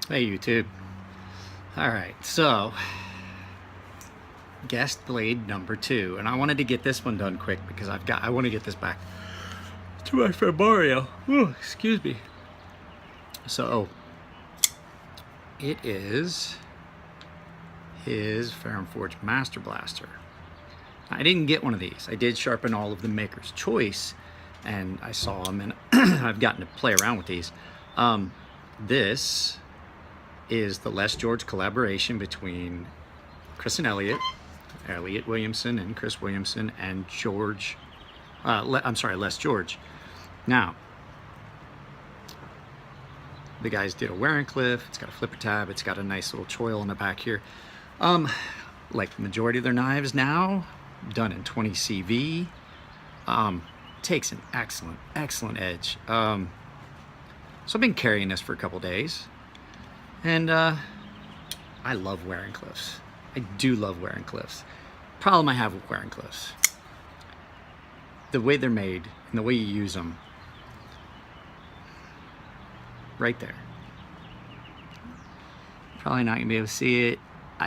Hey YouTube. Alright, so guest blade number 2. And I wanted to get this one done quick because I want to get this back to my friend Mario. Ooh, excuse me. So it is his FFKW Master Blaster. I didn't get one of these. I did sharpen all of the Maker's Choice, and I saw them, and I've gotten to play around with these. This is the Les George collaboration between Chris and Elliot Williamson and Chris Williamson and George. Les George. Now, the guys did a wearing cliff. It's got a flipper tab. It's got a nice little choil in the back here. Like the majority of their knives now, done in 20 CV. Takes an excellent edge. So I've been carrying this for a couple days, and I love wearing cliffs. I do love wearing cliffs. Problem I have with wearing cliffs, the way they're made and the way you use them. Right there. Probably not gonna be able to see it.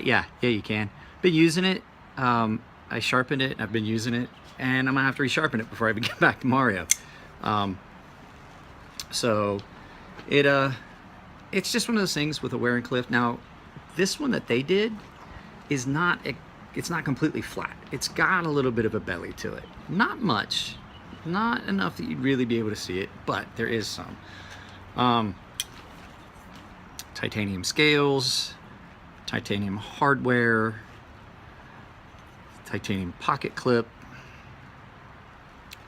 Yeah, you can. Been using it. I sharpened it. I've been using it, and I'm gonna have to resharpen it before I get back to Mario. So it's just one of those things with a wearing cliff. Now, this one that they did is not. It's not completely flat. It's got a little bit of a belly to it. Not much. Not enough that you'd really be able to see it, but there is some. Titanium scales, titanium hardware, titanium pocket clip,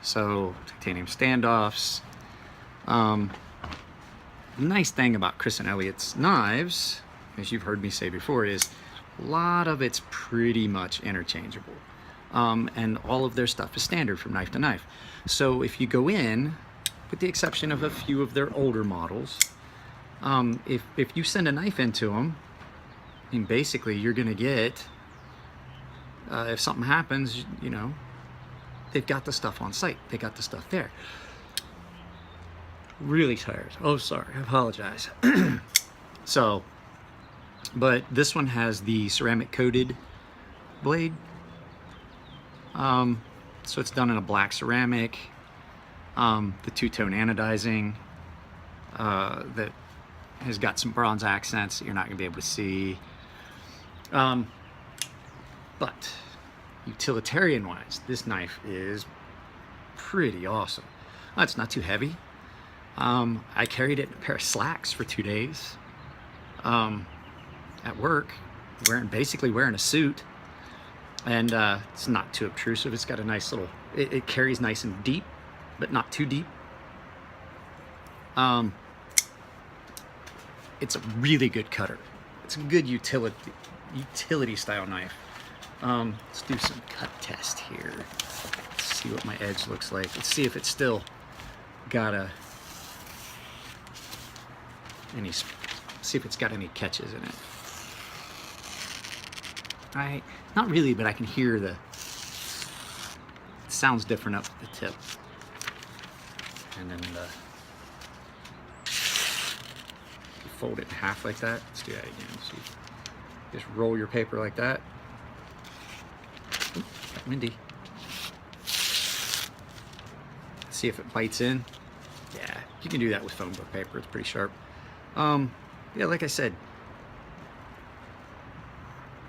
so titanium standoffs. The nice thing about Chris and Elliot's knives, as you've heard me say before, is a lot of it's pretty much interchangeable. And all of their stuff is standard from knife to knife. So if you go in, with the exception of a few of their older models, if you send a knife into them, I mean, basically you're gonna get, if something happens, you know, they've got the stuff on site. They got the stuff there. Really tired. Oh, sorry, I apologize. So, but this one has the ceramic coated blade. So it's done in a black ceramic. The two-tone anodizing that has got some bronze accents that you're not going to be able to see. But utilitarian-wise, this knife is pretty awesome. It's not too heavy. I carried it in a pair of slacks for 2 days at work, basically wearing a suit. And it's not too obtrusive. It's got a nice little, it carries nice and deep, but not too deep. It's a really good cutter. It's a good utility style knife. Let's do some cut test here. Let's see what my edge looks like. Let's see if it's still got see if it's got any catches in it. Not really, but I can hear it sounds different up at the tip. And then fold it in half like that. Let's do that again. See, just roll your paper like that. Ooh, got windy. See if it bites in. Yeah, you can do that with phone book paper. It's pretty sharp. Yeah, like I said,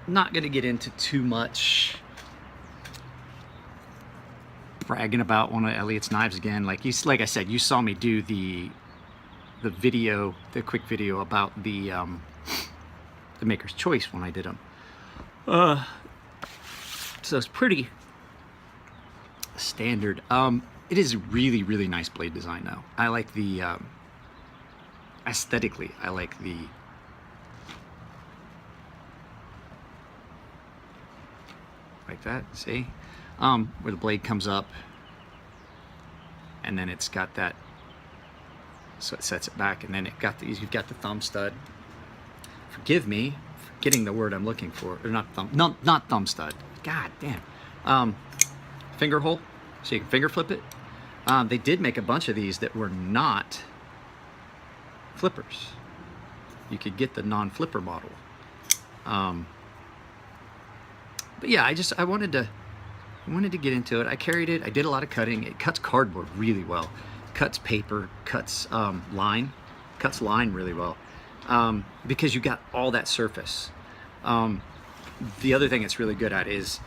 not going to get into too much bragging about one of Elliot's knives again. Like I said, you saw me do the video, the quick video about the Maker's Choice when I did them. So it's pretty standard. It is a really nice blade design though. I like the aesthetically, I like the like that, see? Where the blade comes up and then it's got that, so it sets it back, and then you've got the thumb stud. Forgive me for getting the word I'm looking for, or not thumb stud. God damn. Finger hole, so you can finger flip it. They did make a bunch of these that were not flippers. you could get the non-flipper model. But yeah, I wanted to get into it. I carried it. I did a lot of cutting. It cuts cardboard really well. Cuts paper, cuts line really well, because you got all that surface. The other thing it's really good at is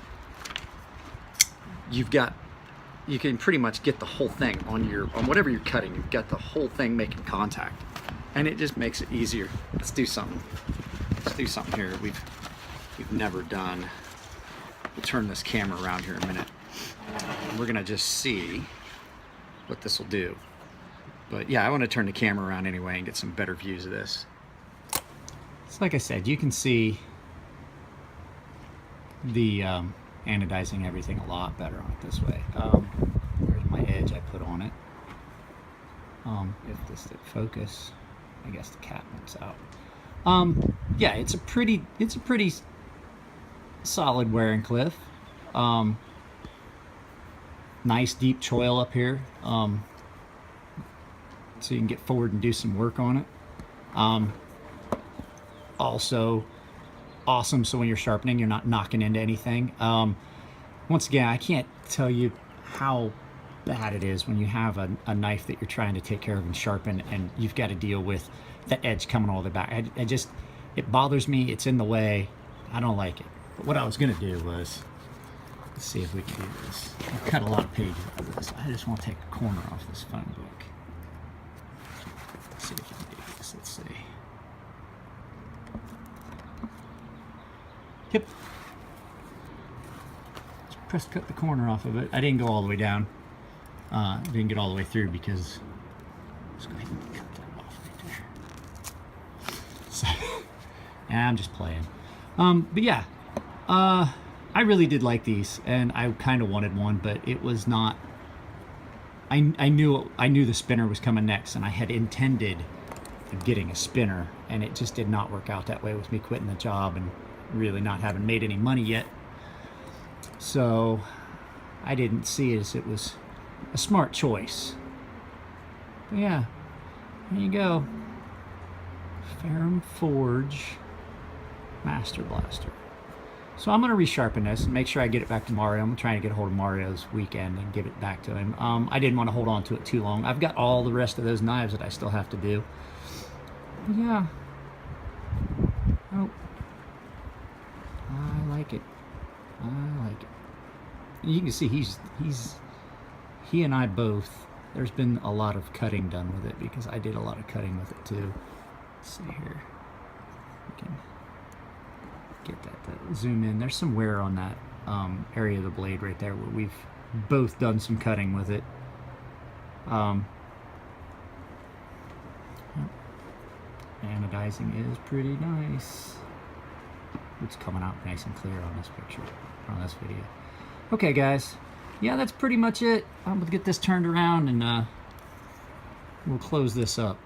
you can pretty much get the whole thing on whatever you're cutting. You've got the whole thing making contact, and it just makes it easier. Let's do something here we've never done. We'll turn this camera around here in a minute, and we're gonna just see what this will do. But yeah, I want to turn the camera around anyway and get some better views of this. So like I said, you can see the anodizing everything a lot better on it this way. There's my edge I put on it. If this did focus, I guess the cat went out. Yeah, it's a pretty solid wear and cliff. Nice deep choil up here, so you can get forward and do some work on it. Also awesome, so when you're sharpening, you're not knocking into anything. Once again, I can't tell you how bad it is when you have a knife that you're trying to take care of and sharpen, and you've got to deal with that edge coming all the way back. It bothers me. It's in the way. I don't like it. But what I was going to do was, let's see if we can do this. I've cut a lot of pages out of this. I just want to take a corner off this phone book. Let's see if we can do this. Let's see. Yep. Just press cut the corner off of it. I didn't go all the way down. I didn't get all the way through because let's go ahead and cut that off right there. So, yeah, I'm just playing. But yeah, I really did like these, and I kind of wanted one, but it was not. I knew the spinner was coming next, and I had intended getting a spinner, and it just did not work out that way with me quitting the job and really not having made any money yet. So I didn't see it as it was a smart choice. But yeah, there you go. Ferrum Forge Master Blaster. So I'm going to resharpen this and make sure I get it back to Mario. I'm trying to get a hold of Mario's weekend and give it back to him. I didn't want to hold on to it too long. I've got all the rest of those knives that I still have to do. But yeah. Oh. I like it. I like it. You can see he and I both, there's been a lot of cutting done with it because I did a lot of cutting with it too. Let's see here. We can get that to zoom in. There's some wear on that area of the blade right there where we've both done some cutting with it. Anodizing is pretty nice. It's coming out nice and clear on this picture, on this video. Okay guys, yeah, that's pretty much it. I'm gonna get this turned around and we'll close this up.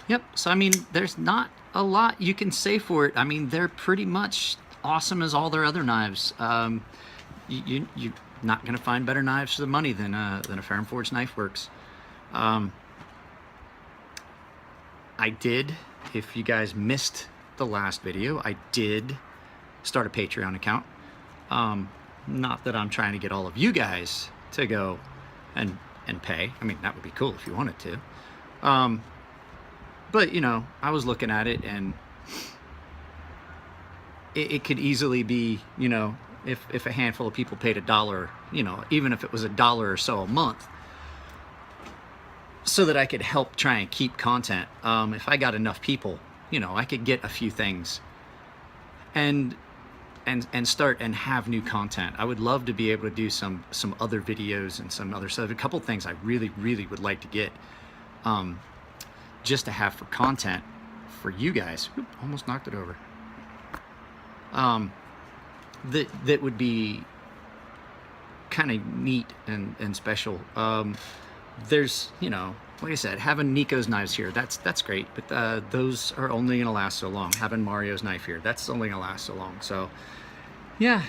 Yep, so I mean, there's not a lot you can say for it. I mean, they're pretty much awesome as all their other knives. You're not gonna find better knives for the money than a Ferrum Forge Knife Works. I did, if you guys missed the last video, I did start a Patreon account. Not that I'm trying to get all of you guys to go and pay. I mean, that would be cool if you wanted to. But, you know, I was looking at it, and it could easily be, you know, if a handful of people paid $1, you know, even if it was $1 or so a month, so that I could help try and keep content. If I got enough people, you know, I could get a few things and start and have new content. I would love to be able to do some other videos and some other stuff. A couple things I really would like to get, just to have for content for you guys. Oop, almost knocked it over. That would be kind of neat and special. There's, you know, like I said, having Nico's knives here, that's great, but those are only gonna last so long. Having Mario's knife here, that's only gonna last so long. So yeah,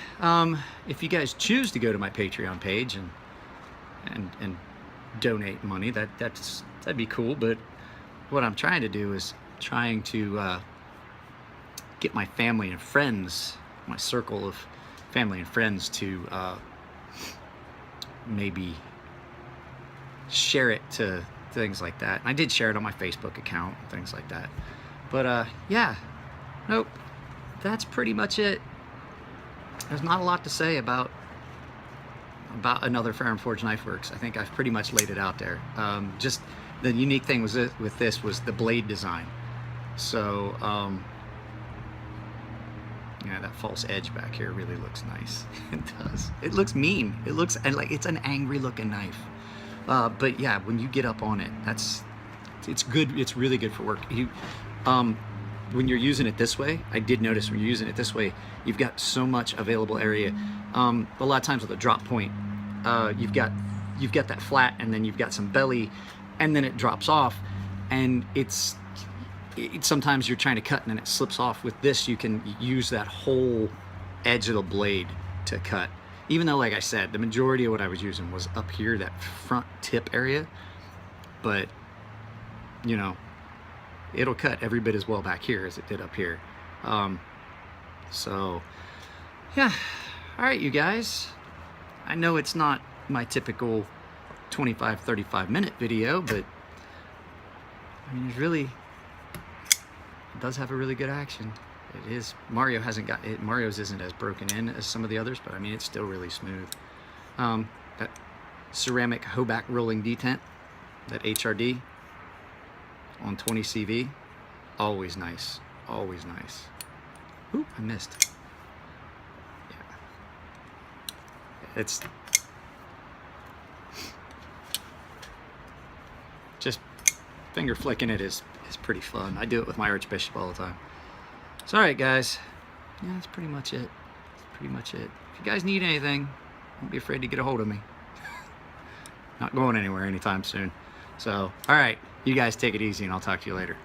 if you guys choose to go to my Patreon page and donate money, that'd be cool. But what I'm trying to do is trying to get my family and friends, my circle of family and friends, to maybe share it to things like that. And I did share it on my Facebook account and things like that. But yeah, nope, that's pretty much it. There's not a lot to say about another Fair & Forged Knife Works. I think I've pretty much laid it out there. Just the unique thing was with this was the blade design. So yeah, that false edge back here really looks nice. It does. It looks mean. It looks, and like it's an angry looking knife. But yeah, when you get up on it, it's good. It's really good for work. When you're using it this way, I did notice when you're using it this way, you've got so much available area. A lot of times with a drop point, you've got that flat, and then you've got some belly, and then it drops off, and sometimes you're trying to cut and then it slips off. With this, you can use that whole edge of the blade to cut. Even though, like I said, the majority of what I was using was up here, that front tip area, but you know, it'll cut every bit as well back here as it did up here. So yeah, all right, you guys, I know it's not my typical 25-35 minute video, but I mean, it does have a really good action. It is. Mario's isn't as broken in as some of the others, but I mean, it's still really smooth. That ceramic Hoback rolling detent, that HRD on 20 CV, always nice, always nice. Ooh, I missed. Yeah, it's just finger flicking it is pretty fun. I do it with my Archbishop all the time. So all right, guys, yeah, that's pretty much it. That's pretty much it. If you guys need anything, don't be afraid to get a hold of me. Not going anywhere anytime soon. So all right, you guys take it easy, and I'll talk to you later.